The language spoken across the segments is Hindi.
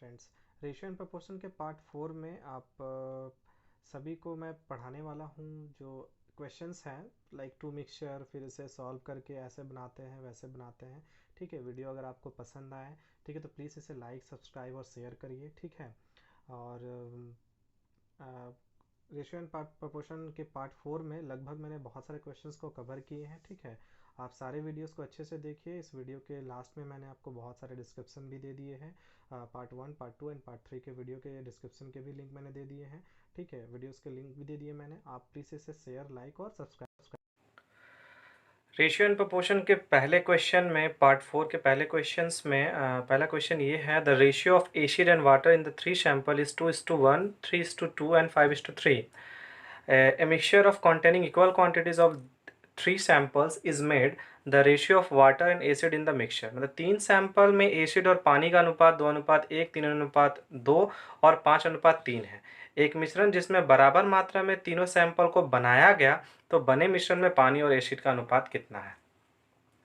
फ्रेंड्स, रेशियो एंड प्रोपोर्शन के पार्ट 4 में आप सभी को मैं पढ़ाने वाला हूँ। जो क्वेश्चंस हैं लाइक टू मिक्सचर, फिर इसे सॉल्व करके ऐसे बनाते हैं वैसे बनाते हैं। ठीक है, वीडियो अगर आपको पसंद आए, ठीक है, तो प्लीज़ इसे लाइक सब्सक्राइब और शेयर करिए। ठीक है। और रेशियो एंड पार्ट प्रोपोर्शन के पार्ट 4 में लगभग मैंने बहुत सारे क्वेश्चंस को कवर किए हैं। ठीक है, आप सारे वीडियोस को अच्छे से देखिए। इस वीडियो के लास्ट में मैंने आपको बहुत सारे डिस्क्रिप्शन भी दे दिए हैं। पार्ट 1, पार्ट 2 एंड पार्ट 3 के वीडियो के डिस्क्रिप्शन के भी लिंक मैंने दे दिए हैं। ठीक है, वीडियोस के लिंक भी दे दिए मैंने। आप प्लीज़ इसे शेयर, लाइक और सब्सक्राइब। रेशियो एंड प्रोपोर्शन के पहले क्वेश्चन में, पार्ट 4 के पहले क्वेश्चंस में पहला क्वेश्चन ये है, the ratio of acid and water in the 3 sample is 2:1, 3:2 and 5:3. A mixture of containing equal quantities of 3 samples is made. The ratio of water and acid in the mixture, मतलब 3 सैंपल में एसिड और पानी का अनुपात 2:1, 3:2 और 5:3 है। एक मिश्रण जिसमें बराबर मात्रा में तीनों सैंपल को बनाया गया, तो बने मिश्रण में पानी और एसिड का अनुपात कितना है।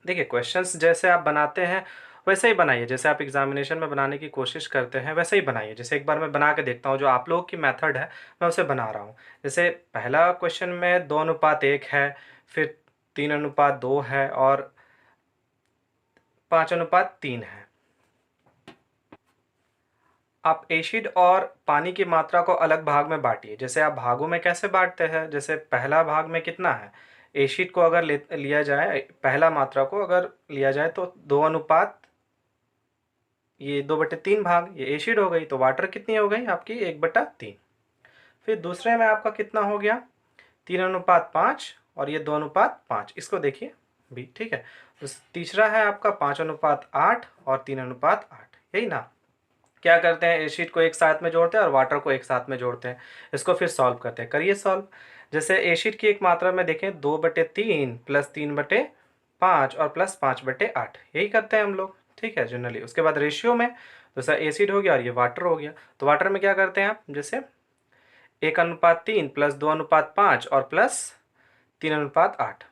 देखिए, क्वेश्चंस जैसे आप बनाते हैं वैसे ही बनाइए, जैसे आप एग्जामिनेशन में बनाने की कोशिश करते हैं वैसे ही बनाइए। जैसे एक बार मैं बना के देखता हूँ, जो आप लोगों की मेथड है मैं उसे बना रहा हूँ। जैसे पहला क्वेश्चन में 2:1 है, फिर 3:2 है और 5:3 है। आप एसिड और पानी की मात्रा को अलग भाग में बांटिए। जैसे आप भागों में कैसे बांटते हैं, जैसे पहला भाग में कितना है, एसिड को अगर लिया जाए, पहला मात्रा को अगर लिया जाए तो 2:, ये 2/3 भाग, ये एसिड हो गई, तो वाटर कितनी हो गई आपकी 1/3। फिर दूसरे में आपका कितना हो गया 3:5 और ये 2:5, इसको देखिए भी। ठीक है, तो तीसरा है आपका 5:8 और 3:8, यही ना। क्या करते हैं, एसिड को एक साथ में जोड़ते हैं और वाटर को एक साथ में जोड़ते हैं। इसको फिर सॉल्व करते हैं, करिए सॉल्व। जैसे एसिड की एक मात्रा में देखें 2/3 प्लस 3/5 और प्लस 5/8, यही करते हैं हम लोग। ठीक है, जनरली। उसके बाद रेशियो में जैसा एसिड हो गया और ये वाटर हो गया, तो वाटर में क्या करते हैं आप, जैसे 1:3 प्लस 2:5 और प्लस 3:8,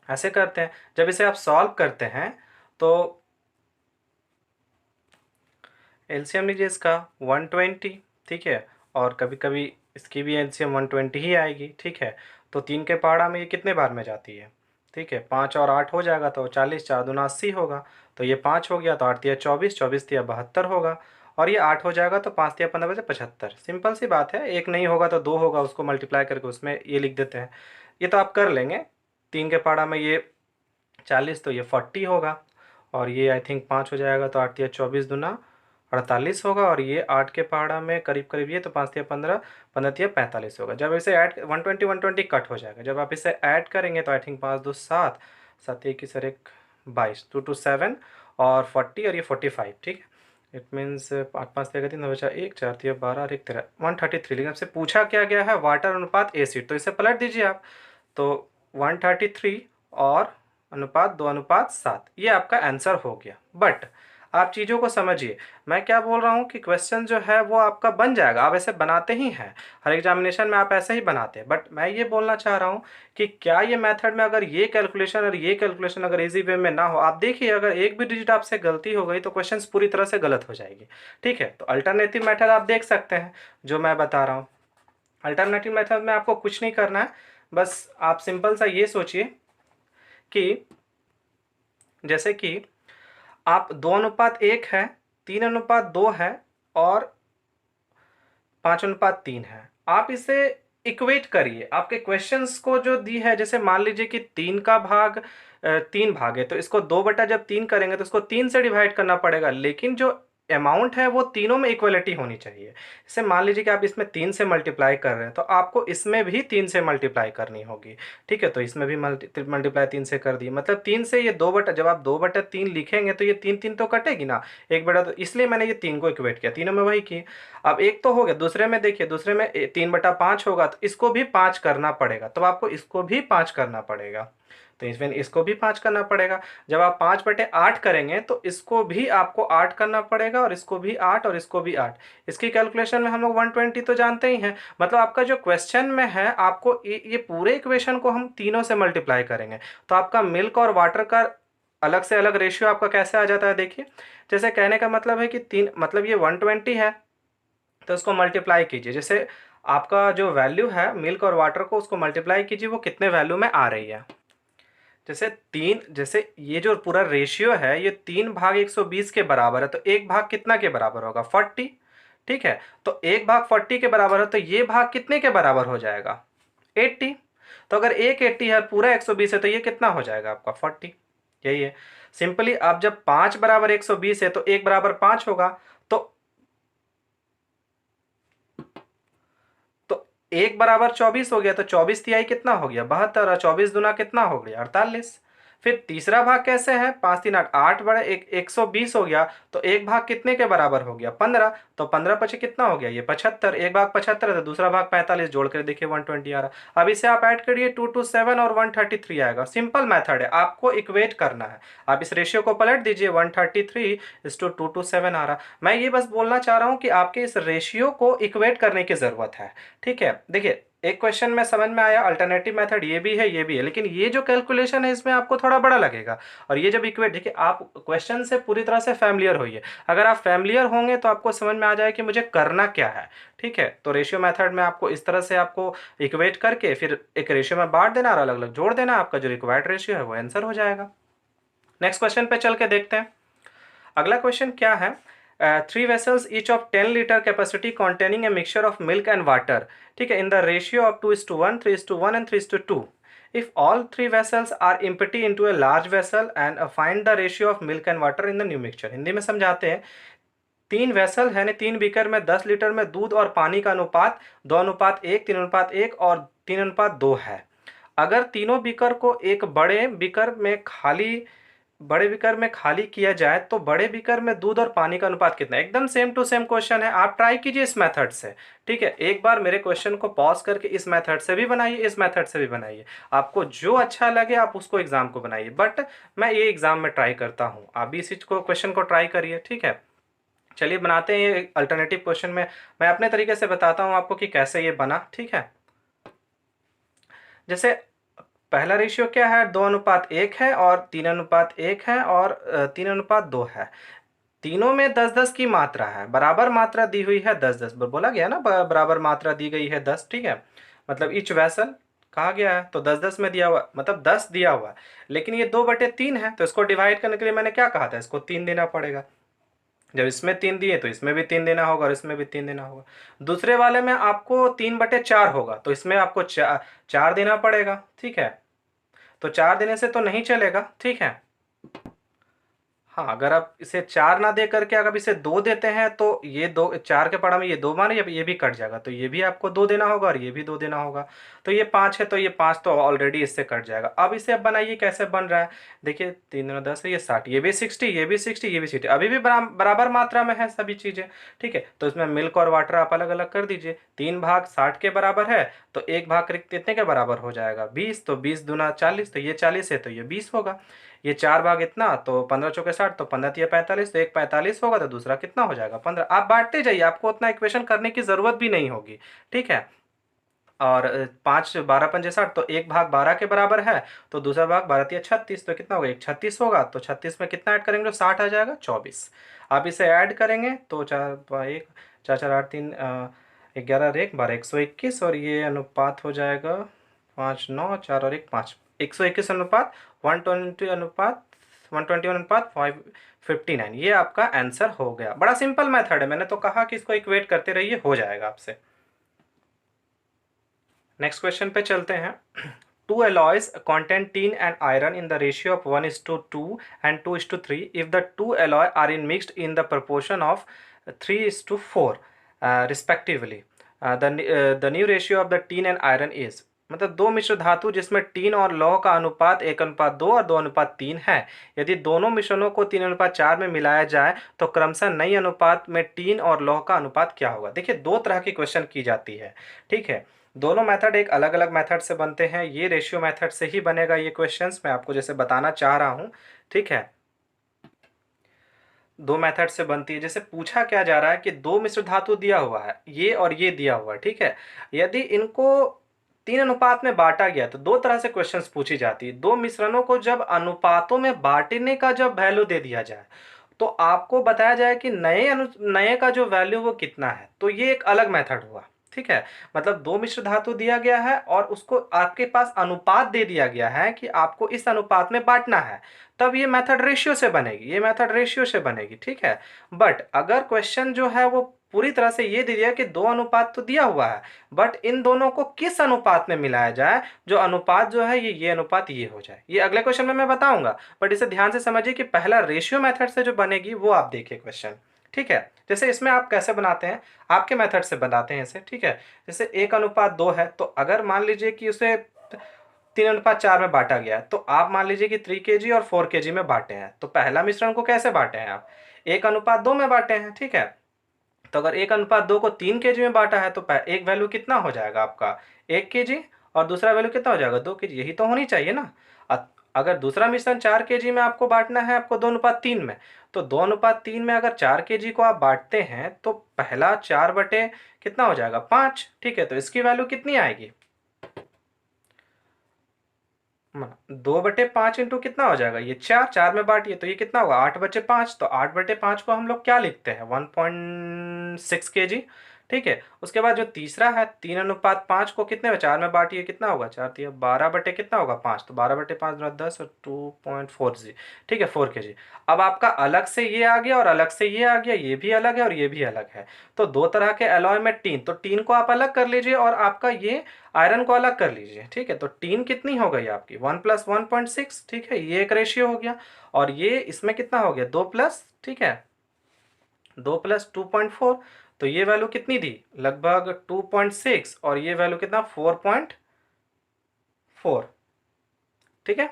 ऐसे करते हैं। जब इसे आप सॉल्व करते हैं तो एलसीएम लीजिए इसका 120। ठीक है, और कभी कभी इसकी भी एलसीएम 120 ही आएगी। ठीक है, तो 3 के पहाड़ा में ये कितने बार में जाती है। ठीक है, 5 और 8 हो जाएगा तो 40, 4×2 80 होगा। तो ये 5 हो गया तो 8 × 24, 24 × 72 होगा। और ये 8 हो जाएगा तो 5 × 15 75। सिंपल सी बात है, एक नहीं होगा तो 2 होगा, उसको मल्टीप्लाई करके उसमें ये लिख देते हैं। ये तो आप कर लेंगे। 3 के पहाड़ा में ये 40 तो ये 40 होगा। और ये आई थिंक 5 हो जाएगा तो 8 × 24 × 2 48 होगा। और ये 8 के पहाड़ा में करीब करीब ये तो 5 × 15, 15 × 45 होगा। जब इसे ऐड 120 कट हो जाएगा। जब आप इसे ऐड करेंगे तो आई थिंक 5×2 7, 7 1 सर 1 22, 2 2 7 और 40 और ये 45। ठीक है, इट मीन्स 5 5 3 3 बचा 1 4 3 12 और 1 13, 133। लेकिन आपसे पूछा क्या गया है, वाटर अनुपात एसिड, तो इसे पलट दीजिए आप। तो 133 और अनुपात 2:7, ये आपका आंसर हो गया। बट आप चीज़ों को समझिए, मैं क्या बोल रहा हूँ कि क्वेश्चन जो है वो आपका बन जाएगा, आप ऐसे बनाते ही हैं, हर एग्जामिनेशन में आप ऐसे ही बनाते हैं। बट मैं ये बोलना चाह रहा हूँ कि क्या ये मेथड में अगर ये कैलकुलेशन और ये कैलकुलेशन अगर इजी वे में ना हो, आप देखिए अगर एक भी डिजिट आपसे गलती हो गई तो क्वेश्चन पूरी तरह से गलत हो जाएगी। ठीक है, तो अल्टरनेटिव मेथड आप देख सकते हैं जो मैं बता रहा हूँ। अल्टरनेटिव मेथड में आपको कुछ नहीं करना है, बस आप सिंपल सा ये सोचिए कि जैसे कि आप 2:1 है, 3:2 है और 5:3 है। आप इसे इक्वेट करिए। आपके क्वेश्चंस को जो दी है, जैसे मान लीजिए कि 3 का भाग 3 भाग है, तो इसको 2/3 करेंगे तो इसको 3 से डिवाइड करना पड़ेगा। लेकिन जो अमाउंट है वो तीनों में इक्वलिटी होनी चाहिए। जैसे मान लीजिए कि आप इसमें 3 से मल्टीप्लाई कर रहे हैं, तो आपको इसमें भी 3 से मल्टीप्लाई करनी होगी। ठीक है, तो इसमें भी मल्टीप्लाई 3 से कर दी, मतलब 3 से ये जब आप 2/3 लिखेंगे तो ये 3 3 तो कटेगी ना, 1/, तो इसलिए मैंने ये 3 को इक्वेट किया, तीनों में वही की। अब एक तो हो गया, दूसरे में देखिए, दूसरे में 3/5 होगा तो इसको भी 5 करना पड़ेगा, तो आपको इसको भी 5 करना पड़ेगा, तो इसमें इसको भी 5 करना पड़ेगा। जब आप 5/8 करेंगे तो इसको भी आपको 8 करना पड़ेगा और इसको भी 8 और इसको भी 8। इसकी कैलकुलेशन में हम लोग 120 तो जानते ही हैं। मतलब आपका जो क्वेश्चन में है, आपको ये पूरे इक्वेशन को हम तीनों से मल्टीप्लाई करेंगे, तो आपका मिल्क और वाटर का अलग से अलग रेशियो आपका कैसे आ जाता है देखिए। जैसे कहने का मतलब है कि तीन, मतलब ये 120 है तो इसको मल्टीप्लाई कीजिए। जैसे आपका जो वैल्यू है मिल्क और वाटर को, उसको मल्टीप्लाई कीजिए वो कितने वैल्यू में आ रही है। जैसे तीन, जैसे ये जो पूरा रेशियो है ये 3/120 के बराबर है, तो एक भाग कितना के बराबर होगा, 40। ठीक है, तो एक भाग 40 के बराबर है तो ये भाग कितने के बराबर हो जाएगा, 80। तो अगर एक 80 है पूरा 120 है तो ये कितना हो जाएगा आपका 40। यही है सिंपली। अब जब 5 बराबर 120 है तो एक बराबर 5 होगा। तो तो एक बराबर 24 हो गया, तो 24 तिहाई कितना हो गया, 72, और 24 दुना कितना हो गया, 48। फिर तीसरा भाग कैसे है, 5 3 8, 8 बड़े एक 120 हो गया, तो एक भाग कितने के बराबर हो गया, 15। तो 15 पचे कितना हो गया, ये 75। एक भाग 75 है तो दूसरा भाग 45, जोड़ कर देखिए 120 आ रहा। अब इसे आप ऐड करिए, 227 और 133 आएगा। सिंपल मेथड है, आपको इक्वेट करना है। आप इस रेशियो को पलट दीजिए, 133 इस टू 227 आ रहा। मैं ये बस बोलना चाह रहा हूँ कि आपके इस रेशियो को इक्वेट करने की जरूरत है। ठीक है, देखिए एक क्वेश्चन में समझ में आया, अल्टरनेटिव मेथड ये भी है ये भी है, लेकिन ये जो कैलकुलेशन है इसमें आपको थोड़ा बड़ा लगेगा। और ये जब इक्वेट, देखिए आप क्वेश्चन से पूरी तरह से फैमिलियर होइए। अगर आप फैमिलियर होंगे तो आपको समझ में आ जाए कि मुझे करना क्या है। ठीक है, तो रेशियो मेथड में आपको इस तरह से आपको इक्वेट करके फिर एक रेशियो में बांट देना और अलग अलग जोड़ देना, आपका जो रिक्वायर्ड रेशियो है वो आंसर हो जाएगा। नेक्स्ट क्वेश्चन पे चल के देखते हैं। अगला क्वेश्चन क्या है, three vessels each of 10 litre capacity containing a mixture of milk and water. ठीक है, in the ratio of 2:1, 3:1 and 3:2। if all three vessels are empty into a large vessel and find the ratio of milk and water in the new mixture। Hindi में समझाते हैं। तीन वेसल है, तीन बीकर में 10 लीटर में दूध और पानी का अनुपात 2:1, 3:1 और 3:2 है। अगर तीनों बीकर को एक बड़े बीकर में खाली किया जाए तो बड़े बीकर में दूध और पानी का अनुपात कितना है। एकदम सेम टू सेम क्वेश्चन है, आप ट्राई कीजिए इस मेथड से। ठीक है, एक बार मेरे क्वेश्चन को पॉज करके इस मेथड से भी बनाइए, इस मेथड से भी बनाइए। आपको जो अच्छा लगे आप उसको एग्जाम को बनाइए, बट मैं ये एग्जाम में ट्राई करता हूँ, आप भी इसी को क्वेश्चन को ट्राई करिए। ठीक है, चलिए बनाते हैं ये अल्टरनेटिव क्वेश्चन में। मैं अपने तरीके से बताता हूँ आपको कि कैसे ये बना। ठीक है, जैसे पहला रेशियो क्या है, 2:1 है और 3:1 है और 3:2 है। तीनों में 10-10 की मात्रा है, बराबर मात्रा दी हुई है 10-10, बोला गया ना, बराबर मात्रा दी गई है 10। ठीक है, मतलब ईच वैसल कहा गया है तो 10-10 में दिया हुआ, मतलब 10 दिया हुआ है। लेकिन ये 2/3 है तो इसको डिवाइड करने के लिए मैंने क्या कहा था, इसको 3 देना पड़ेगा। जब इसमें 3 दिए तो इसमें भी 3 देना होगा और इसमें भी 3 देना होगा। दूसरे वाले में आपको 3/4 होगा तो इसमें आपको 4 देना पड़ेगा। ठीक है, तो 4 देने से तो नहीं चलेगा। ठीक है, हाँ, अगर आप इसे 4 ना दे करके अगर इसे 2 देते हैं तो ये दो, 4 के पढ़ा में ये 2 माने, ये भी कट जाएगा तो ये भी आपको 2 देना होगा और ये भी 2 देना होगा। तो ये 5 है तो ये 5 तो ऑलरेडी इससे कट जाएगा। अब इसे अब बनाइए, कैसे बन रहा है देखिए, 3×10 है, ये 60, ये भी 60, ये भी 60, ये भी 60, अभी भी बराबर मात्रा में है सभी चीज़ें। ठीक है, तो इसमें मिल्क और वाटर आप अलग अलग कर दीजिए। 3 भाग 60 के बराबर है तो एक भाग कितने के बराबर हो जाएगा, 20। तो 20 दूना 40, तो ये 40 है तो ये 20 होगा। ये 4 भाग इतना तो 15 चौके 60, तो 15 तिया 45, तो एक 45 होगा तो दूसरा कितना हो जाएगा, 15। आप बांटते जाइए, आपको उतना इक्वेशन करने की जरूरत भी नहीं होगी। ठीक है, और 5 12 पंजे 60, तो एक भाग 12 के बराबर है तो दूसरा भाग 12 तिया 36, तो कितना होगा, एक 36 होगा। तो 36 में कितना ऐड करेंगे तो 60 आ जाएगा, 24। आप इसे ऐड करेंगे तो 1 4 4 8 3 11 और 1 12, 121, और ये अनुपात हो जाएगा 5 9 4 और 1 5, 121 अनुपात 120 अनुपात 121 अनुपात 559। ये आपका आंसर हो गया। बड़ा सिंपल मेथड है, मैंने तो कहा कि इसको इक्वेट करते रहिए, हो जाएगा आपसे। नेक्स्ट क्वेश्चन पे चलते हैं। Two alloys contain tin and iron in the ratio of 1:2 and 2:3 if the two alloy are in mixed in the proportion of 3:4 respectively। the new ratio of the tin and iron is, मतलब दो मिश्र धातु जिसमें टीन और लौह का अनुपात 1:2 और 2:3 है। यदि दोनों मिश्रणों को 3:4 में मिलाया जाए तो क्रमशः नई अनुपात में टीन और लौह का अनुपात क्या होगा। देखिए दो तरह की क्वेश्चन की जाती है। ठीक है, दोनों मेथड एक अलग अलग मेथड से बनते हैं, ये रेशियो मेथड से ही बनेगा ये क्वेश्चंस, मैं आपको जैसे बताना चाह रहा हूँ। ठीक है, दो मेथड से बनती है। जैसे पूछा क्या जा रहा है कि दो मिश्र धातु दिया हुआ है, ये और ये दिया हुआ है। ठीक है, यदि इनको तीन अनुपात में बांटा गया, तो दो तरह से क्वेश्चंस पूछी जाती है। दो मिश्रणों को जब अनुपातों में बांटने का जब वैल्यू दे दिया जाए तो आपको बताया जाए कि नए का जो वैल्यू वो कितना है, तो ये एक अलग मेथड हुआ। ठीक है, मतलब दो मिश्र धातु दिया गया है और उसको आपके पास अनुपात दे दिया गया है कि आपको इस अनुपात में बांटना है, तब ये मेथड रेशियो से बनेगी, ये मेथड रेशियो से बनेगी। ठीक है, बट अगर क्वेश्चन जो है वो पूरी तरह से ये दे दिया कि दो अनुपात तो दिया हुआ है, बट इन दोनों को किस अनुपात में मिलाया जाए, जो अनुपात जो है ये अनुपात ये हो जाए, ये अगले क्वेश्चन में मैं बताऊंगा। बट इसे ध्यान से समझिए कि पहला रेशियो मेथड से जो बनेगी वो आप देखिए क्वेश्चन। ठीक है, जैसे इसमें आप कैसे बनाते हैं, आपके मेथड से बनाते हैं इसे। ठीक है, जैसे 1:2 है, तो अगर मान लीजिए कि उसे 3:4 में बांटा गया, तो आप मान लीजिए कि 3 kg और 4 kg में बांटे हैं, तो पहला मिश्रण को कैसे बांटे हैं आप, 1:2 में बांटे हैं। ठीक है, तो अगर 1:2 को 3 kg में बांटा है तो एक वैल्यू कितना हो जाएगा आपका 1 kg, और दूसरा वैल्यू कितना हो जाएगा 2 kg, यही तो होनी चाहिए ना। अगर दूसरा मिश्रण 4 kg में आपको बांटना है, आपको 2:3 में, तो 2:3 में अगर 4 kg को आप बांटते हैं तो पहला 4 बटे कितना हो जाएगा 5। ठीक है, तो इसकी वैल्यू कितनी आएगी, 2/5 इंटू कितना हो जाएगा ये 4 में बांटिए तो ये कितना होगा 8/5। तो 8/5 को हम लोग क्या लिखते हैं 1.6 kg। ठीक है, उसके बाद जो तीसरा है 3:5 को कितने में 4 में बांटिए, कितना होगा 4 12 बटे कितना होगा 5, तो 12/5 10 और 2.4 जी। ठीक है 4 kg। अब आपका अलग से ये आ गया और अलग से ये आ गया, ये भी अलग है और ये भी अलग है, तो दो तरह के एलॉय में टीन, तो टीन को आप अलग कर लीजिए और आपका ये आयरन को अलग कर लीजिए। ठीक है, तो टीन कितनी हो गई आपकी 1 + 1.6। ठीक है, ये एक रेशियो हो गया, और ये इसमें कितना हो गया 2 प्लस, ठीक है 2 + 2.4, तो ये वैल्यू कितनी थी लगभग 2.6, और ये वैल्यू कितना 4.4। ठीक है,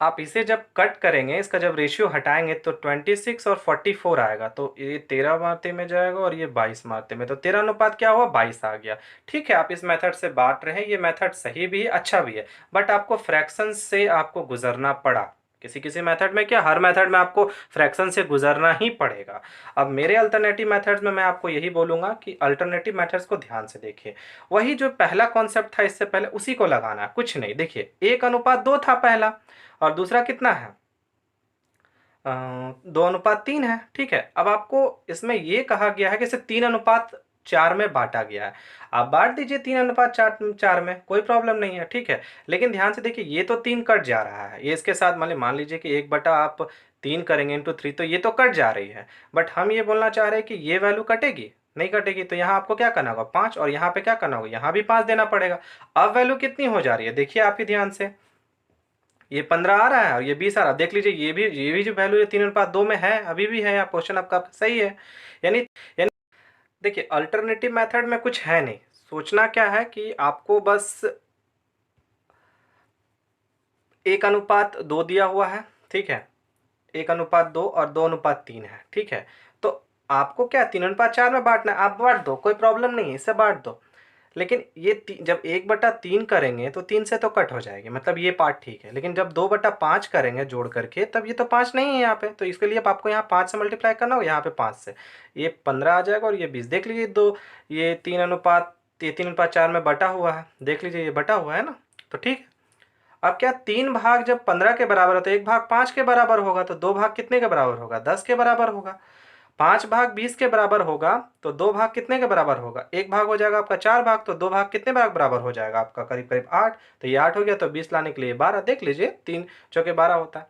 आप इसे जब कट करेंगे, इसका जब रेशियो हटाएंगे तो 26 और 44 आएगा, तो ये 13 मात्रे में जाएगा और ये 22 मात्रे में, तो 13 अनुपात क्या हुआ 22 आ गया। ठीक है, आप इस मेथड से बांट रहे हैं, ये मेथड सही भी है, अच्छा भी है, बट आपको फ्रैक्शन से आपको गुजरना पड़ा। किसी किसी मेथड में क्या, हर मेथड में आपको फ्रैक्शन से गुजरना ही पड़ेगा। अब मेरे अल्टरनेटिव मेथड्स में मैं आपको यही बोलूंगा कि अल्टरनेटिव मेथड्स को ध्यान से देखिए, वही जो पहला कॉन्सेप्ट था इससे पहले उसी को लगाना है, कुछ नहीं। देखिए 1:2 था पहला, और दूसरा कितना है 2:3 है। ठीक है, अब आपको इसमें ये कहा गया है कि इसे 3:4 में बांटा गया है, आप बांट दीजिए 3:4 में, कोई प्रॉब्लम नहीं है। ठीक है, लेकिन ध्यान से देखिए ये तो 3 कट जा रहा है, ये इसके साथ मान लीजिए कि 1 बटा आप 3 करेंगे इंटू 3, तो ये तो कट जा रही है, बट हम ये बोलना चाह रहे हैं कि ये वैल्यू कटेगी नहीं कटेगी, तो यहाँ आपको क्या करना होगा 5, और यहाँ पे क्या करना होगा यहाँ भी 5 देना पड़ेगा। अब वैल्यू कितनी हो जा रही है देखिए आपकी ध्यान से, ये 15 आ रहा है और ये 20 आ रहा है, देख लीजिए ये भी जो वैल्यू है 3:2 में है, अभी भी है, क्वेश्चन आपका सही है। यानी यानी देखिए अल्टरनेटिव मेथड में कुछ है नहीं, सोचना क्या है कि आपको बस 1:2 दिया हुआ है। ठीक है, 1:2 और 2:3 है। ठीक है, तो आपको क्या 3:4 में बांटना है, आप बांट दो, कोई प्रॉब्लम नहीं है, इसे बांट दो। लेकिन ये जब 1/3 करेंगे तो 3 से तो कट हो जाएगी, मतलब ये पार्ट ठीक है, लेकिन जब 2/5 करेंगे जोड़ करके तब ये तो 5 नहीं है यहाँ पे, तो इसके लिए अब आपको यहाँ 5 से मल्टीप्लाई करना होगा, यहाँ पे 5 से ये 15 आ जाएगा और ये 20। देख लीजिए ये 3:4 में बटा हुआ है, देख लीजिए ये बटा हुआ है ना, तो ठीक है। अब क्या 3 भाग जब 15 के बराबर है तो 1 भाग 5 के बराबर होगा, तो 2 भाग कितने के बराबर होगा 10 के बराबर होगा। 5 भाग 20 के बराबर होगा तो 2 भाग कितने के बराबर होगा, 1 भाग हो जाएगा आपका 4 भाग, तो 2 भाग कितने भाग बराबर हो जाएगा आपका करीब करीब 8, तो ये 8 हो गया, तो 20 लाने के लिए 12, देख लीजिए 3 चौके 12 होता है।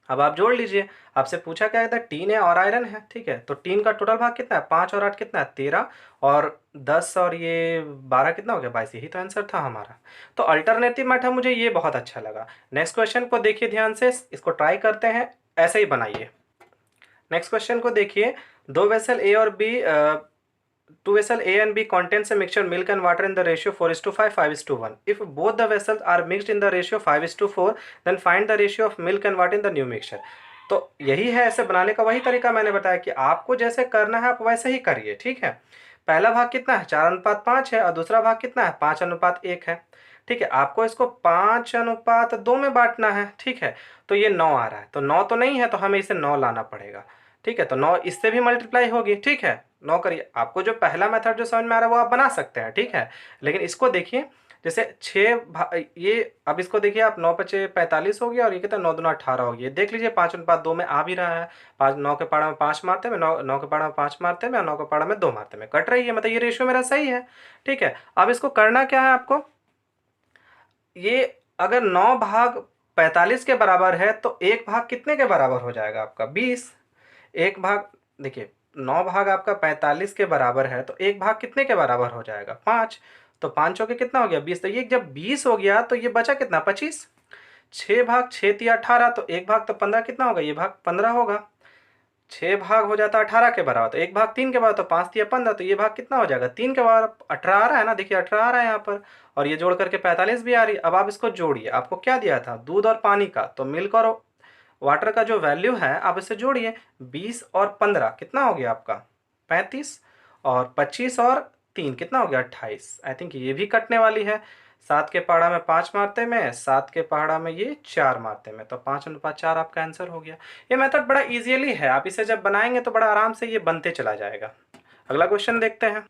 अब आप जोड़ लीजिए, आपसे पूछा क्या था टीन है और आयरन है। ठीक है, तो टीन का टोटल भाग कितना है 5 और 8 कितना है 13, और 10 और ये 12 कितना हो गया 22, यही तो आंसर था हमारा। तो अल्टरनेटिव मेथड मुझे ये बहुत अच्छा लगा। नेक्स्ट क्वेश्चन को देखिए ध्यान से, इसको ट्राई करते हैं, ऐसे ही बनाइए। नेक्स्ट क्वेश्चन को देखिए, दो वेसल ए और B two vessel A and B contains a mixture milk and water in the ratio 4:5, 5:1. If both the vessels are mixed in the ratio 5:4, then find the ratio of milk and water in the new mixture. तो यही है, ऐसे बनाने का वही तरीका मैंने बताया कि आपको जैसे करना है आप वैसे ही करिए। ठीक है, पहला भाग कितना है 4:5 है और दूसरा भाग कितना है 5:1 है। ठीक है, आपको इसको 5:2 में बांटना है। ठीक है, तो ये 9 आ रहा है, तो 9 तो नहीं है, तो हमें इसे 9 लाना पड़ेगा। ठीक है, तो 9 इससे भी मल्टीप्लाई होगी। ठीक है, 9 करिए, आपको जो पहला मेथड जो समझ में आ रहा है वो आप बना सकते हैं। ठीक है, लेकिन इसको देखिए जैसे ये अब इसको देखिए आप, 9×5 = 45 हो गया, और ये कितना 9×2 = 18 हो गया। देख लीजिए 5:2 में आ भी रहा है। 9 के पहाड़ा में 5 मारते में, 9 के पहाड़ा में 5 मारते में, और 9 के पहाड़ा में 2 मारते में कट रही है, मतलब ये रेशियो मेरा सही है। ठीक है, अब इसको करना क्या है आपको, ये अगर 9/45 के बराबर है तो एक भाग कितने के बराबर हो जाएगा आपका, 20। एक भाग, देखिए 9 भाग आपका 45 के बराबर है, तो एक भाग कितने के बराबर हो जाएगा, 5। तो 5 के कितना हो गया, 20। तो ये जब 20 हो गया तो ये बचा कितना, 25। 6 भाग 6 × 3 = 18, तो एक भाग तो 15 कितना होगा, ये भाग 15 होगा। 6 भाग हो जाता है 18 के बराबर, तो एक भाग 3 के बराबर, तो 5×3 = 15, तो ये भाग कितना हो जाएगा, 3 के बराबर। 18 आ रहा है ना, देखिए 18 आ रहा है यहाँ पर, और ये जोड़ करके 45 भी आ रही है। अब आप इसको जोड़िए, आपको क्या दिया था, दूध और पानी का, तो मिल्क और वाटर का जो वैल्यू है आप इसे जोड़िए। 20 और 15 कितना हो गया आपका, 35, और 25 और 3 कितना हो गया, 28। आई थिंक ये भी कटने वाली है। 7 के पहाड़ा में 5 मारते में, 7 के पहाड़ा में ये 4 मारते में, तो 5:4 आपका आंसर हो गया। ये मेथड बड़ा इजीली है, आप इसे जब बनाएंगे तो बड़ा आराम से ये बनते चला जाएगा। अगला क्वेश्चन देखते हैं।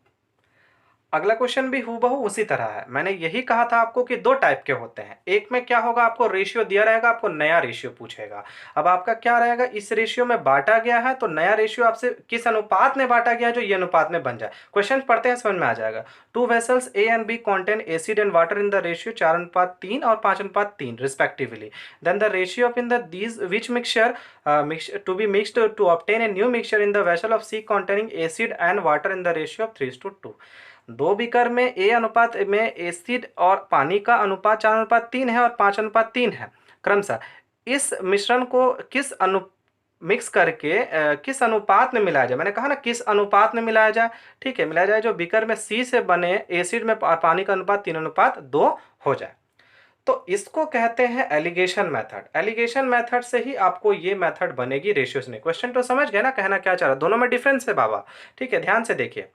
अगला क्वेश्चन भी हूबहू उसी तरह है। मैंने यही कहा था आपको कि दो टाइप के होते हैं। एक में क्या होगा, आपको रेशियो दिया रहेगा, आपको नया रेशियो पूछेगा। अब आपका क्या रहेगा, इस रेशियो में बांटा गया है, तो नया रेशियो आपसे किस अनुपात में बांटा गया है जो ये अनुपात में बन जाए। क्वेश्चन पढ़ते हैं, समझ में आ जाएगा। 2 vessels A and B contain acid and water in the ratio 4:3 और 5:3 respectively. Then the ratio of in the these which to be mixed to obtain a new mixture in the vessel of C containing acid and water in the ratio of 3:2। दो बीकर में ए अनुपात में एसिड और पानी का अनुपात 4:3 है और 5:3 है क्रमशः। इस मिश्रण को किस मिक्स करके किस अनुपात में मिलाया जाए। मैंने कहा ना किस अनुपात में मिलाया जाए, ठीक है, मिलाया जाए जो बीकर में सी से बने एसिड में पानी का अनुपात 3:2 हो जाए। तो इसको कहते हैं एलिगेशन मेथड। एलिगेशन मेथड से ही आपको ये मेथड बनेगी रेशियोज में। क्वेश्चन तो समझ गए ना, कहना क्या चाह रहा, दोनों में डिफरेंस है बाबा। ठीक है, ध्यान से देखिए,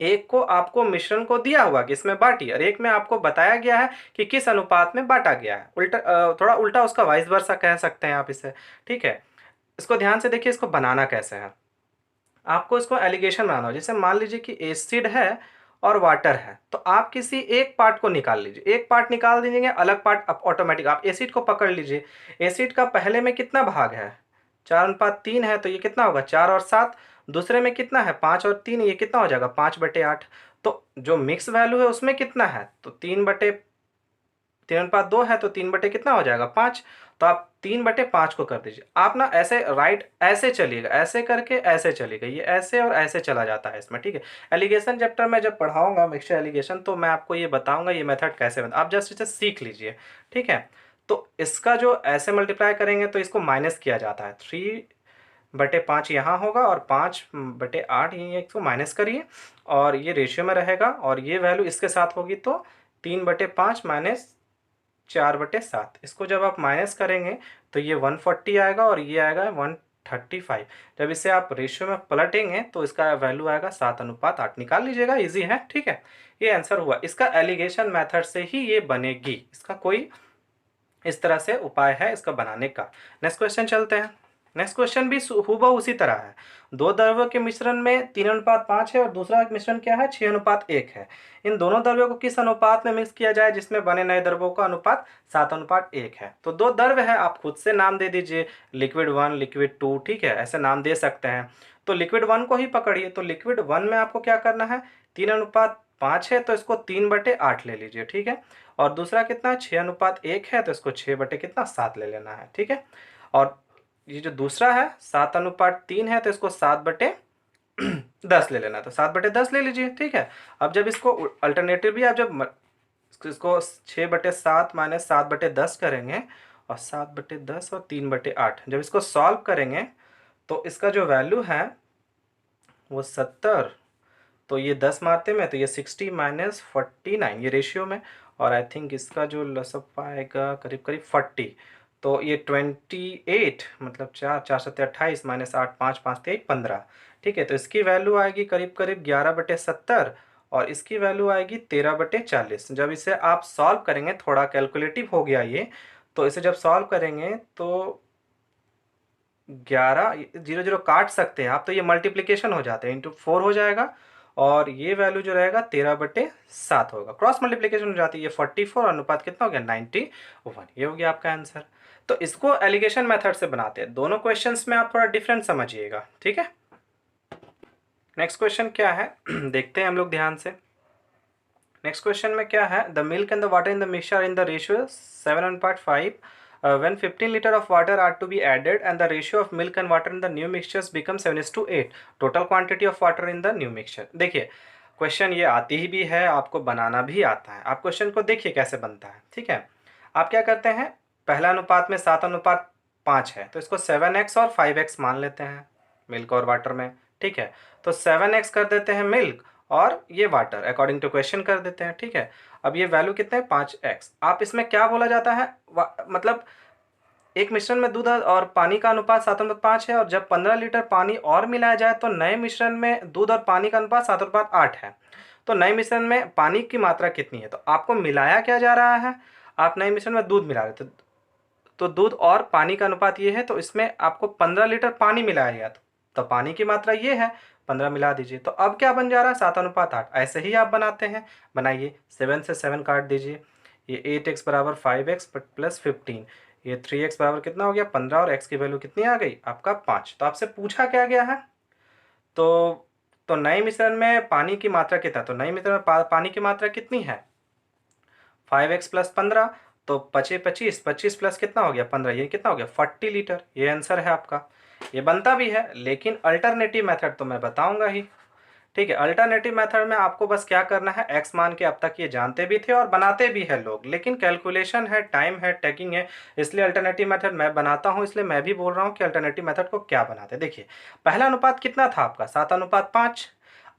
एक को आपको मिश्रण को दिया हुआ कि इसमें बांटिए, और एक में आपको बताया गया है कि किस अनुपात में बांटा गया है। उल्टा थोड़ा उल्टा उसका वाइस वर्सा कह सकते हैं आप इसे। ठीक है, इसको ध्यान से देखिए, इसको बनाना कैसे है। आपको इसको एलिगेशन बनाना हो, जैसे मान लीजिए कि एसिड है और वाटर है, तो आप किसी एक पार्ट को निकाल लीजिए। एक पार्ट निकाल दीजिए, अलग पार्ट ऑटोमेटिक, आप एसिड को पकड़ लीजिए। एसिड का पहले में कितना भाग है, 4:3 है, तो ये कितना होगा, 4 और 7। दूसरे में कितना है, 5 और 3, ये कितना हो जाएगा, 5/8। तो जो मिक्स वैल्यू है उसमें कितना है, तो 3/2 है, तो 3 कितना हो जाएगा, 5। तो आप 3/5 को कर दीजिए। आप ना ऐसे राइट ऐसे चलिएगा, ऐसे करके ऐसे चलिएगा, ये ऐसे और ऐसे चला जाता है इसमें। ठीक है, एलिगेशन चैप्टर में जब पढ़ाऊंगा मिक्सचर एलिगेशन, तो मैं आपको ये बताऊंगा ये मेथड कैसे बनता, आप जस्ट इसे सीख लीजिए। ठीक है, तो इसका जो ऐसे मल्टीप्लाई करेंगे तो इसको माइनस किया जाता है। 3/5 यहाँ होगा, और 5/8 ये इसको माइनस करिए, और ये रेशियो में रहेगा, और ये वैल्यू इसके साथ होगी, तो 3/5 माइनस 4/7। इसको जब आप माइनस करेंगे तो ये 140 आएगा, और ये आएगा 135। जब इसे आप रेशियो में पलटेंगे तो इसका वैल्यू आएगा 7:8। निकाल लीजिएगा, इजी है। ठीक है, ये आंसर हुआ। इसका एलिगेशन मेथड से ही ये बनेगी, इसका कोई इस तरह से उपाय है इसका बनाने का। नेक्स्ट क्वेश्चन चलते हैं। नेक्स्ट क्वेश्चन भी हूबहू उसी तरह है। दो द्रव्यों के मिश्रण में 3:5 है, और दूसरा मिश्रण क्या है, 6:1 है। इन दोनों द्रव्यों को किस अनुपात में मिक्स किया जाए जिसमें बने नए द्रव्यों का अनुपात 7:1 है। तो दो द्रव्य है, आप खुद से नाम दे दीजिए, लिक्विड 1 लिक्विड 2। ठीक है, ऐसे नाम दे सकते हैं। तो लिक्विड 1 को ही पकड़िए, तो लिक्विड 1 में आपको क्या करना है, 3:5 है, तो इसको 3/8 ले लीजिए। ठीक है, और दूसरा कितना है, 6:1 है, तो इसको 6/7 ले लेना है। ठीक है, और ये जो दूसरा है 7:3 है, तो इसको 7/10 ले लेना है, तो 7/10 ले लीजिए। ठीक है, अब जब इसको अल्टरनेटिवली आप जब इसको 6/7 माइनस 7/10 करेंगे, और 7/10 और 3/8 जब इसको सॉल्व करेंगे, तो इसका जो वैल्यू है वो 70। तो ये 10 मारते में, तो ये 60 माइनस 49 ये रेशियो में, और आई थिंक इसका जो लसअप आएगा करीब करीब 40। तो ये 28, मतलब 4 4 7 28 माइनस 8 5 5 3 15। ठीक है, तो इसकी वैल्यू आएगी करीब करीब 11/70, और इसकी वैल्यू आएगी 13/40। जब इसे आप सॉल्व करेंगे, थोड़ा कैलकुलेटिव हो गया ये, तो इसे जब सॉल्व करेंगे तो 11 0 0 काट सकते हैं आप, तो ये मल्टीप्लिकेशन हो जाते हैं, इंटू 4 हो जाएगा, और ये वैल्यू जो रहेगा 13/7 होगा। क्रॉस मल्टीप्लिकेशन हो जाती है, ये 44 अनुपात कितना हो गया 91, ये हो गया आपका आंसर। तो इसको एलिगेशन मेथड से बनाते हैं। दोनों क्वेश्चंस में आप थोड़ा डिफरेंट समझिएगा, ठीक है। नेक्स्ट क्वेश्चन क्या है देखते हैं हम लोग ध्यान से। नेक्स्ट क्वेश्चन में क्या है, the milk and the water in the mixture in the ratio 7:5 when 15 liter of water are to be added and the ratio of milk and water in the new mixtures becomes 7:8, total quantity of water in the new mixture। देखिए क्वेश्चन ये आती ही भी है, आपको बनाना भी आता है। आप क्वेश्चन को देखिए कैसे बनता है, ठीक है। आप क्या करते हैं, पहला अनुपात में 7:5 है तो इसको 7x और 5x मान लेते हैं मिल्क और वाटर में, ठीक है। तो 7x कर देते हैं मिल्क और ये वाटर अकॉर्डिंग टू क्वेश्चन कर देते हैं, ठीक है। अब ये वैल्यू कितने 5x। आप इसमें क्या बोला जाता है, मतलब एक मिश्रण में दूध और पानी का अनुपात 7:5 है और जब 15 लीटर पानी और मिलाया जाए तो नए मिश्रण में दूध और पानी का अनुपात 7:8 है। तो नए मिश्रण में पानी की मात्रा कितनी है, तो आपको मिलाया क्या जा रहा है, आप नए मिश्रण में दूध मिला रहे थे तो दूध और पानी का अनुपात ये है, तो इसमें आपको 15 लीटर पानी मिलाया गया तो पानी की मात्रा ये है, 15 मिला दीजिए। तो अब क्या बन जा रहा है 7:8। ऐसे ही आप बनाते हैं, बनाइए। 7 से 7 काट दीजिए, ये 8x बराबर 5x प्लस 15, ये 3x बराबर कितना हो गया 15 और x की वैल्यू कितनी आ गई आपका 5। तो आपसे पूछा क्या गया है, तो नए मिश्रण में पानी की मात्रा कितना, तो नए मिश्रण में पानी की मात्रा कितनी है 5x प्लस 15, तो 25 25 प्लस कितना हो गया 15, ये कितना हो गया 40 लीटर। ये आंसर है आपका। ये बनता भी है, लेकिन अल्टरनेटिव मेथड तो मैं बताऊंगा ही, ठीक है। अल्टरनेटिव मेथड में आपको बस क्या करना है, एक्स मान के अब तक ये जानते भी थे और बनाते भी है लोग, लेकिन कैलकुलेशन है, टाइम है, टेकिंग है, इसलिए अल्टरनेटिव मेथड मैं बनाता हूँ। इसलिए मैं भी बोल रहा हूँ कि अल्टरनेटिव मेथड को क्या बनाते। देखिए पहला अनुपात कितना था आपका 7:5,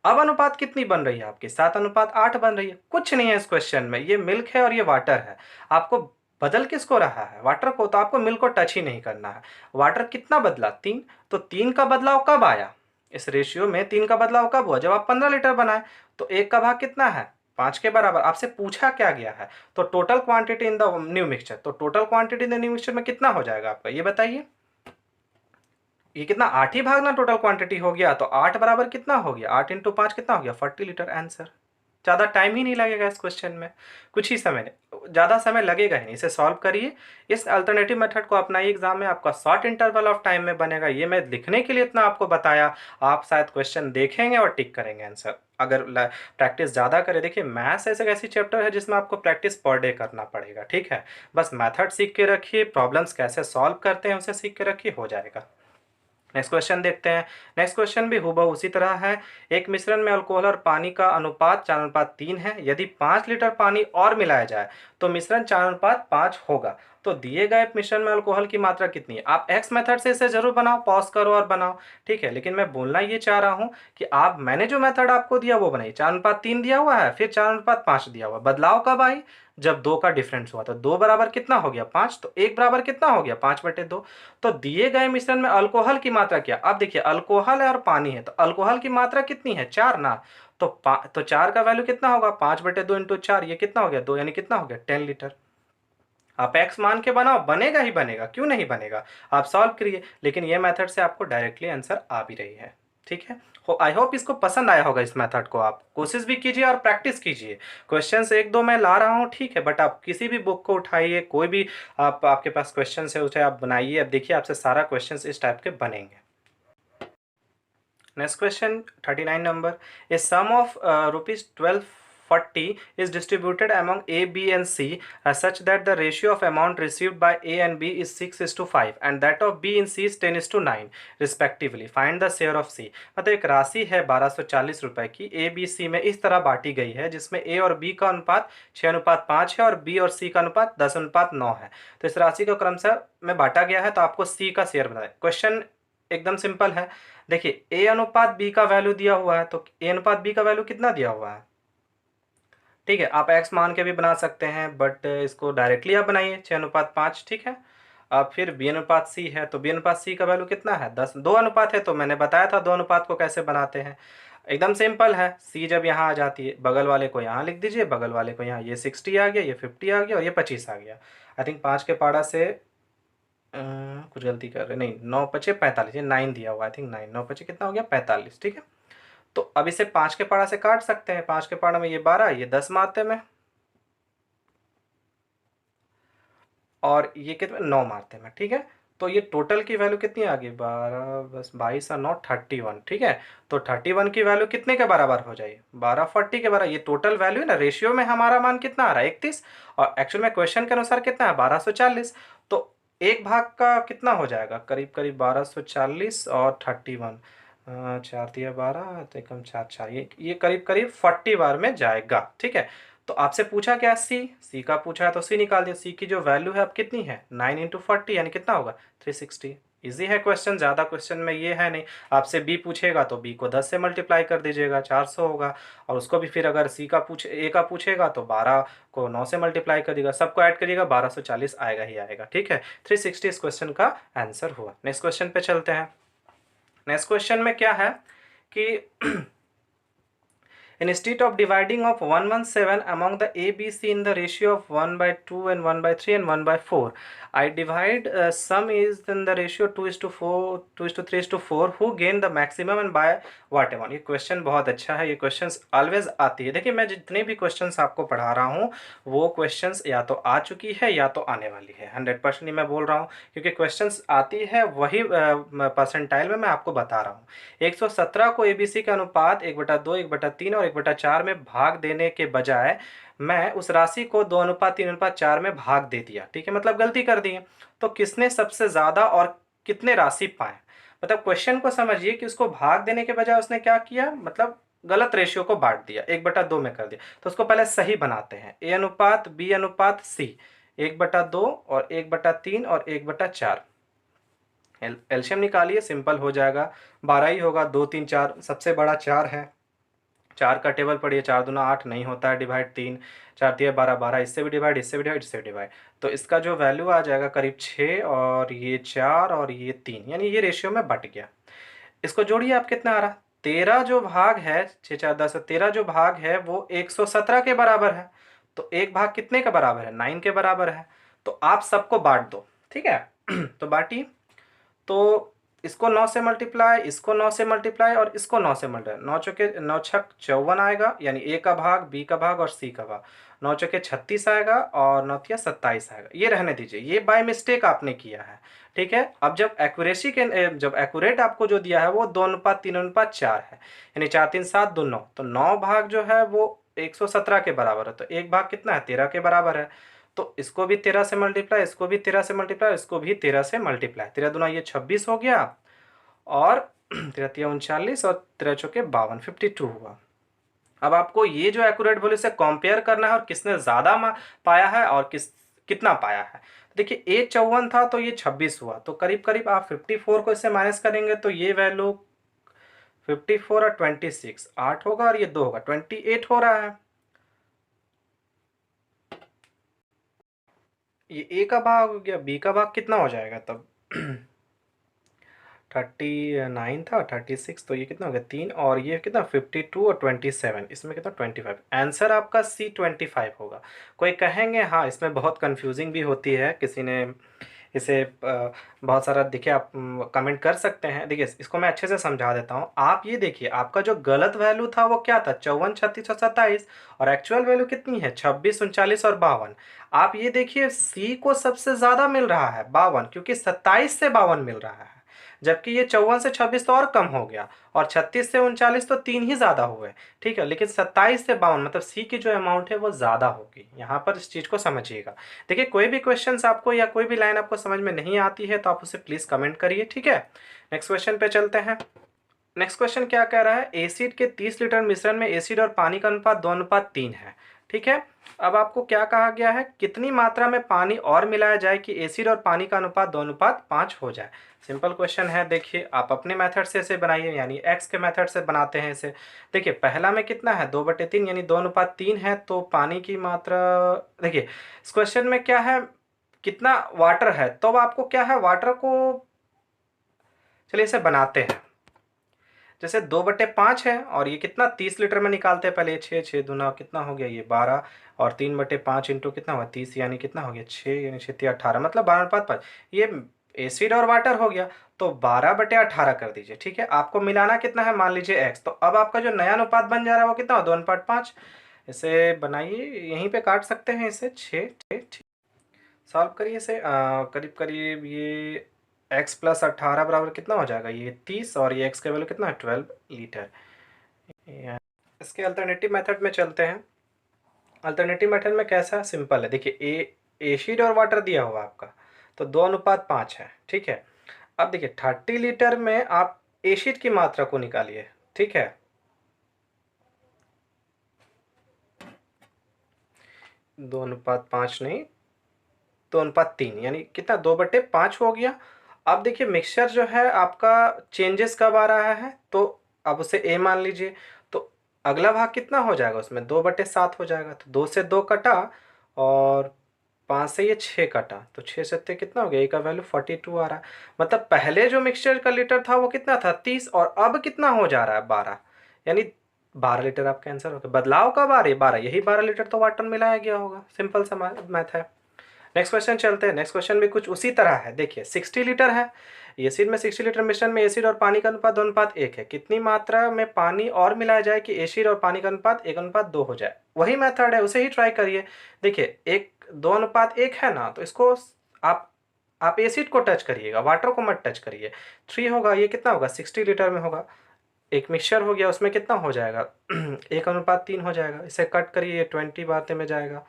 अब अनुपात कितनी बन रही है आपकी 7:8 बन रही है। कुछ नहीं है इस क्वेश्चन में, ये मिल्क है और ये वाटर है। आपको बदल किसको रहा है, वाटर को, तो आपको मिल्क को टच ही नहीं करना है। वाटर कितना बदला 3, तो 3 का बदलाव कब आया, इस रेशियो में 3 का बदलाव कब हुआ, जब आप 15 लीटर बनाए। तो 1 का भाग कितना है 5 के बराबर। आपसे पूछा क्या गया है, तो total quantity in the new mixture, तो total quantity in the new mixture में कितना हो जाएगा आपका, ये बताइए। ये कितना 8 ही भाग ना टोटल क्वांटिटी हो गया, तो 8 बराबर कितना हो गया, 8 इंटू 5 कितना हो गया 40 लीटर आंसर। ज़्यादा टाइम ही नहीं लगेगा इस क्वेश्चन में, कुछ ही समय, ज़्यादा समय लगेगा ही नहीं। इसे सॉल्व करिए, इस अल्टरनेटिव मेथड को अपनाइए, एग्जाम में आपका शॉर्ट इंटरवल ऑफ टाइम में बनेगा। ये मैं लिखने के लिए इतना आपको बताया, आप शायद क्वेश्चन देखेंगे और टिक करेंगे आंसर अगर प्रैक्टिस ज़्यादा करें। देखिए मैथ्स ऐसी चैप्टर है जिसमें आपको प्रैक्टिस पर डे करना पड़ेगा, ठीक है। बस मैथड सीख के रखिए, प्रॉब्लम्स कैसे सॉल्व करते हैं उसे सीख के रखिए, हो जाएगा। नेक्स्ट क्वेश्चन देखते हैं। नेक्स्ट क्वेश्चन भी हूबहू उसी तरह है। एक मिश्रण में अल्कोहल और पानी का अनुपात 4:3 है। यदि 5 लीटर पानी और मिलाया जाए तो मिश्रण 4:5 होगा। तो दिए गए मिश्रण में अल्कोहल की मात्रा कितनी है। आप एक्स मेथड से इसे जरूर बनाओ, पॉज करो और बनाओ, ठीक है। लेकिन मैं बोलना ये चाह रहा हूँ कि मैंने जो मेथड आपको दिया वो बनाइए। 4:3 दिया हुआ है, फिर 4:5 दिया हुआ है। बदलाव कब आई, जब 2 का डिफरेंस हुआ। तो 2 बराबर कितना हो गया 5, तो 1 बराबर कितना हो गया 5/2। तो दिए गए मिश्रण में अल्कोहल की मात्रा क्या, अब देखिए अल्कोहल है और पानी है, तो अल्कोहल की मात्रा कितनी है 4 ना। तो 4 का वैल्यू कितना होगा 5/2 इंटू 4, ये कितना हो गया 2, यानी कितना हो गया 10 लीटर। आप एक्स मान के बनाओ, बनेगा ही बनेगा, क्यों नहीं बनेगा। आप सॉल्व करिए, लेकिन ये मेथड से आपको डायरेक्टली आंसर आ भी रही है, ठीक है। आई होप इसको पसंद आया होगा। इस मेथड को आप कोशिश भी कीजिए और प्रैक्टिस कीजिए। क्वेश्चंस एक दो मैं ला रहा हूँ, ठीक है, बट आप किसी भी बुक को उठाइए, कोई भी आपके पास क्वेश्चन है उसे आप बनाइए। अब देखिए आपसे सारा क्वेश्चंस इस टाइप के बनेंगे। Next question 39 number. A sum of rupees 1240 is distributed among A, B and C such that the ratio of amount received by A and B is 6:5 and that of B and C is 10:9 respectively. Find the share of C. मतलब एक राशि है 1240 रुपए की, A, B, C में इस तरह बांटी गई है जिसमें A और B का अनुपात 6:5 है और B और C का अनुपात 10:9 है। तो इस राशि को क्रमशः में बांटा गया है, तो आपको C का शेयर बताएं। क्वेश्चन एकदम सिंपल है। देखिए ए अनुपात बी का वैल्यू दिया हुआ है, तो ए अनुपात बी का वैल्यू कितना दिया हुआ है, ठीक है। आप एक्स मान के भी बना सकते हैं, बट इसको डायरेक्टली आप बनाइए 6:5, ठीक है। अब फिर बी अनुपात सी है, तो बी अनुपात सी का वैल्यू कितना है 10। 2 अनुपात है, तो मैंने बताया था 2 अनुपात को कैसे बनाते हैं। एकदम सिंपल है। सी जब यहाँ आ जाती है, बगल वाले को यहाँ लिख दीजिए, बगल वाले को यहाँ, ये 60 आ गया, ये 50 आ गया और ये 25 आ गया। आई थिंक 5 के पाड़ा से कुछ गलती कर रहे, नहीं 9×5 = 45, ये 9 दिया हुआ, आई थिंक 9 9×5 कितना हो गया 45, ठीक है। तो अब इसे 5 के पारा से काट सकते हैं, 5 के पारा में ये 12, ये 10 मारते में, और ये कितने 9 मारते हैं, ठीक है। तो ये टोटल की वैल्यू कितनी आ गई, 12 बस 22 और 9 31, ठीक है। तो 31 की वैल्यू कितने के बराबर हो जाएगी, 1240 के बराबर। ये टोटल वैल्यू है ना, रेशियो में हमारा मान कितना आ रहा है 31, और एक्चुअल में क्वेश्चन के अनुसार कितना है 1240। तो एक भाग का कितना हो जाएगा, करीब करीब 1240 और 31, 4 दिया 12 तो एकम 4 4, ये करीब करीब 40 बार में जाएगा, ठीक है। तो आपसे पूछा क्या, सी का पूछा है तो सी निकाल दिया। सी की जो वैल्यू है अब कितनी है 9 × 40 यानी कितना होगा 360। इजी है क्वेश्चन, ज़्यादा क्वेश्चन में ये है नहीं। आपसे बी पूछेगा तो बी को 10 से मल्टीप्लाई कर दीजिएगा, 400 होगा। और उसको भी फिर अगर सी का ए का पूछेगा तो 12 को 9 से मल्टीप्लाई कर देगा, सबको ऐड करिएगा 1240 आएगा ही आएगा, ठीक है। 360 इस क्वेश्चन का आंसर हुआ। नेक्स्ट क्वेश्चन पे चलते हैं। नेक्स्ट क्वेश्चन में क्या है कि instead of dividing of 117 among the A, B, C in the ratio of 1/2 and 1/3 and 1/4, I divide sum is in the ratio 2:4, 2:3:4. Who gain the maximum and by what amount? ये क्वेश्चन बहुत अच्छा है, ये क्वेश्चंस ऑलवेज आती है। देखिए मैं जितने भी क्वेश्चंस आपको पढ़ा रहा हूँ वो क्वेश्चंस या तो आ चुकी है या तो आने वाली है, 100% ही मैं बोल रहा हूँ, क्योंकि क्वेश्चंस आती है वही परसेंटाइल में मैं आपको बता रहा हूँ। 117 को एबीसी के अनुपात 1/2, 1/3 और 1/4 में भाग देने के बजाय मैं उस राशि को 2:3:4 में भाग दे दिया, ठीक है, मतलब गलती कर दी है। तो किसने सबसे ज्यादा और कितने राशि पाए, मतलब क्वेश्चन को समझिए कि उसको भाग देने के बजाय उसने क्या किया, मतलब गलत रेशियो को बांट दिया, 1/2 में कर दिया। तो उसको पहले सही बनाते हैं, ए अनुपात बी अनुपात सी, 1/2 और 1/3 और 1/4। एलसीएम निकालिए, सिंपल हो जाएगा, 12 ही होगा, 2 3 4, सबसे बड़ा 4 है, 4 का टेबल पढ़िए, 4 दूना 8 नहीं होता है डिवाइड, 3 4 दिया 12, 12 इससे भी डिवाइड, इससे भी डिवाइड, इससे भी डिवाइड। तो इसका जो वैल्यू आ जाएगा करीब 6 और ये 4 और ये 3, यानी ये रेशियो में बट गया। इसको जोड़िए, आप कितना आ रहा, 13 जो भाग है, 6 4 10, 13 जो भाग है वो 117 के बराबर है। तो एक भाग कितने के बराबर है, 9 के बराबर है। तो आप सबको बांट दो, ठीक है। तो बांटिए, तो इसको 9 से मल्टीप्लाई, इसको 9 से मल्टीप्लाई और इसको 9 से मल्टीप्लाई, 9 चौके 9 छक 54 आएगा, यानी ए का भाग, बी का भाग और सी का भाग, 9 चौके 36 आएगा और 9 तिया 27 आएगा। ये रहने दीजिए, ये बाय मिस्टेक आपने किया है, ठीक है। अब जब एक्यूरेसी के जब एक्यूरेट आपको जो दिया है वो 2:3:4 है, यानी 4 3 7 2 9, तो 9 भाग जो है वो 117 के बराबर है, तो एक भाग कितना है 13 के बराबर है। तो इसको भी 13 से मल्टीप्लाई, इसको भी 13 से मल्टीप्लाई, इसको भी 13 से मल्टीप्लाई, 13 दूना ये 26 हो गया, और 13 तिया 39 और 13 चौके 52, 52 हुआ। अब आपको ये जो एक्यूरेट वैल्यू से कंपेयर करना है और किसने ज्यादा पाया है और कितना पाया है। देखिए ए 54 था तो ये 26 हुआ, तो करीब करीब आप 54 को इससे माइनस करेंगे तो ये वैल्यू 54 और 26 8 होगा, और ये 2 होगा, 28 हो रहा है। ये ए का भाग हो गया, बी का भाग कितना हो जाएगा तब 39 था, 36, तो ये कितना हो गया 3, और ये कितना 52 और 27, इसमें कितना 25। आंसर आपका सी 25 होगा। कोई कहेंगे हाँ इसमें बहुत कंफ्यूजिंग भी होती है, किसी ने इसे बहुत सारा, देखिए आप कमेंट कर सकते हैं। देखिए इसको मैं अच्छे से समझा देता हूँ। आप ये देखिए, आपका जो गलत वैल्यू था वो क्या था 54 36 और 27, और एक्चुअल वैल्यू कितनी है 26 39 और 52। आप ये देखिए सी को सबसे ज्यादा मिल रहा है 52, क्योंकि 27 से 52 मिल रहा है, जबकि ये 54 से 26 तो और कम हो गया, और 36 से 39 तो 3 ही ज्यादा हुए, ठीक है। लेकिन 27 से 52 मतलब सी की जो अमाउंट है वो ज्यादा होगी, यहाँ पर इस चीज को समझिएगा। देखिए कोई भी क्वेश्चन आपको या कोई भी लाइन आपको समझ में नहीं आती है तो आप उसे प्लीज कमेंट करिए, ठीक है। नेक्स्ट क्वेश्चन पे चलते हैं। नेक्स्ट क्वेश्चन क्या कह रहा है, एसिड के 30 लीटर मिश्रण में एसिड और पानी का अनुपात 2:3 है, ठीक है। अब आपको क्या कहा गया है, कितनी मात्रा में पानी और मिलाया जाए कि एसिड और पानी का अनुपात 2:5 हो जाए। सिंपल क्वेश्चन है, देखिए आप अपने मेथड से इसे बनाइए, यानी एक्स के मेथड से बनाते हैं इसे। देखिए पहला में कितना है 2/3 यानी 2:3 है, तो पानी की मात्रा, देखिए इस क्वेश्चन में क्या है कितना वाटर है, तो अब आपको क्या है वाटर को, चलिए इसे बनाते हैं। जैसे 2/5 है और ये कितना 30 लीटर में निकालते हैं, पहले 6 6 दूना कितना हो गया ये 12, और 3/5 इंटू कितना हुआ 30, यानी कितना हो गया 6, यानी 6 18, मतलब 12:5 ये एसिड और वाटर हो गया, तो 12/18 कर दीजिए। ठीक है, आपको मिलाना कितना है, मान लीजिए x, तो अब आपका जो नया अनुपात बन जा रहा है वो कितना, 2:5। इसे बनाइए, यहीं पे काट सकते हैं इसे, 6 सॉल्व करिए इसे। करीब करीब ये x+18 बराबर कितना हो जाएगा, ये 30, और ये x का वैल्यू कितना है, 12 लीटर। इसके अल्टरनेटिव मेथड में चलते हैं। अल्टरनेटिव मेथड में कैसा, सिंपल है। देखिए एसिड और वाटर दिया हुआ आपका, तो 2:5 है। ठीक है, अब देखिए 30 लीटर में आप एसिड की मात्रा को निकालिए। ठीक है, 2:5 नहीं, 2:3, यानी कितना, 2/5 हो गया। अब देखिए मिक्सचर जो है आपका चेंजेस कब आ रहा है, तो अब उसे ए मान लीजिए। तो अगला भाग कितना हो जाएगा उसमें, 2/7 हो जाएगा। तो 2 से 2 कटा, और 5 से ये 6 कटा, तो 6 से कितना हो गया, ए का वैल्यू 42 आ रहा है। मतलब पहले जो मिक्सचर का लीटर था वो कितना था, 30, और अब कितना हो जा रहा है, 12, यानी 12 लीटर आपका आंसर हो गया। बदलाव कब आ रही है, 12, यही 12 लीटर तो वाटर मिलाया गया होगा। सिंपल सा मैथ है। नेक्स्ट क्वेश्चन चलते हैं। नेक्स्ट क्वेश्चन भी कुछ उसी तरह है। देखिए 60 लीटर है, एसिड में 60 लीटर मिश्रण में एसिड और पानी का अनुपात 2:1 है। कितनी मात्रा में पानी और मिलाया जाए कि एसिड और पानी का अनुपात 1:2 हो जाए। वही मेथड है, उसे ही ट्राई करिए। देखिए 2:1 है ना, तो इसको आप आप एसिड को टच करिएगा, वाटर को मत टच करिए। 3 होगा, ये कितना होगा, 60 लीटर में होगा। एक मिक्सचर हो गया, उसमें कितना हो जाएगा 1:3 हो जाएगा। इसे कट करिए, ये 20 बातें में जाएगा,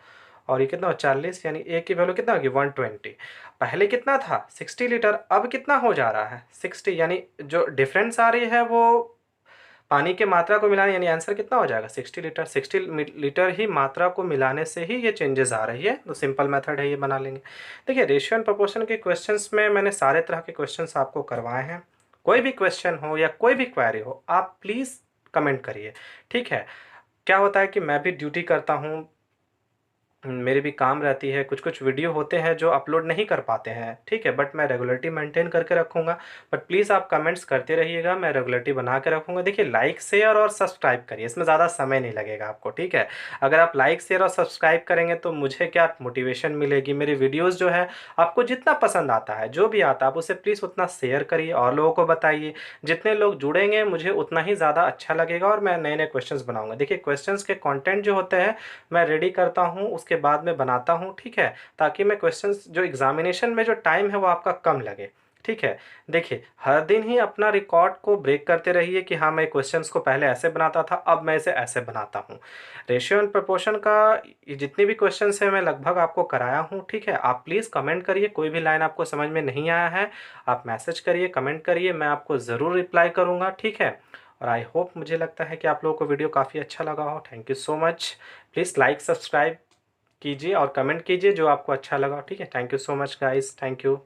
और ये कितना हो, 40, यानी ए की वैल्यू कितना होगी, 120। पहले कितना था, 60 लीटर, अब कितना हो जा रहा है, 60, यानी जो डिफरेंस आ रही है वो पानी के मात्रा को मिलाने, यानी आंसर कितना हो जाएगा, 60 लीटर। 60 लीटर ही मात्रा को मिलाने से ही ये चेंजेस आ रही है। तो सिंपल मेथड है, ये बना लेंगे। देखिए रेशियो एंड प्रोपोर्शन के क्वेश्चंस में मैंने सारे तरह के क्वेश्चंस आपको करवाए हैं। कोई भी क्वेश्चन हो या कोई भी क्वेरी हो, आप प्लीज़ कमेंट करिए। ठीक है, क्या होता है कि मैं भी ड्यूटी करता हूँ, मेरी भी काम रहती है, कुछ कुछ वीडियो होते हैं जो अपलोड नहीं कर पाते हैं। ठीक है, बट मैं रेगुलरिटी मेंटेन करके रखूँगा। बट प्लीज़ आप कमेंट्स करते रहिएगा, मैं रेगुलरिटी बना के रखूँगा। देखिए लाइक शेयर और सब्सक्राइब करिए, इसमें ज़्यादा समय नहीं लगेगा आपको। ठीक है, अगर आप लाइक शेयर और सब्सक्राइब करेंगे तो मुझे क्या मोटिवेशन मिलेगी। मेरी वीडियोज़ जो है आपको जितना पसंद आता है, जो भी आता है, आप उसे प्लीज़ उतना शेयर करिए और लोगों को बताइए। जितने लोग जुड़ेंगे मुझे उतना ही ज़्यादा अच्छा लगेगा, और मैं नए नए क्वेश्चंस बनाऊँगा। देखिए क्वेश्चंस के कंटेंट जो होते हैं मैं रेडी करता हूँ, उसके बाद में बनाता हूँ। ठीक है, ताकि मैं क्वेश्चंस जो एग्जामिनेशन में जो टाइम है वो आपका कम लगे। ठीक है, देखिए हर दिन ही अपना रिकॉर्ड को ब्रेक करते रहिए कि हाँ मैं क्वेश्चंस को पहले ऐसे बनाता था, अब मैं इसे ऐसे बनाता हूँ। रेशियो एंड प्रोपोर्शन का ये जितने भी क्वेश्चंस हैं मैं लगभग आपको कराया हूँ। ठीक है, आप प्लीज़ कमेंट करिए, कोई भी लाइन आपको समझ में नहीं आया है आप मैसेज करिए, कमेंट करिए, मैं आपको ज़रूर रिप्लाई करूँगा। ठीक है, और आई होप, मुझे लगता है कि आप लोगों को वीडियो काफ़ी अच्छा लगा हो। Thank you so much. Please like subscribe कीजिए और कमेंट कीजिए जो आपको अच्छा लगा। ठीक है, thank you so much guys, thank you.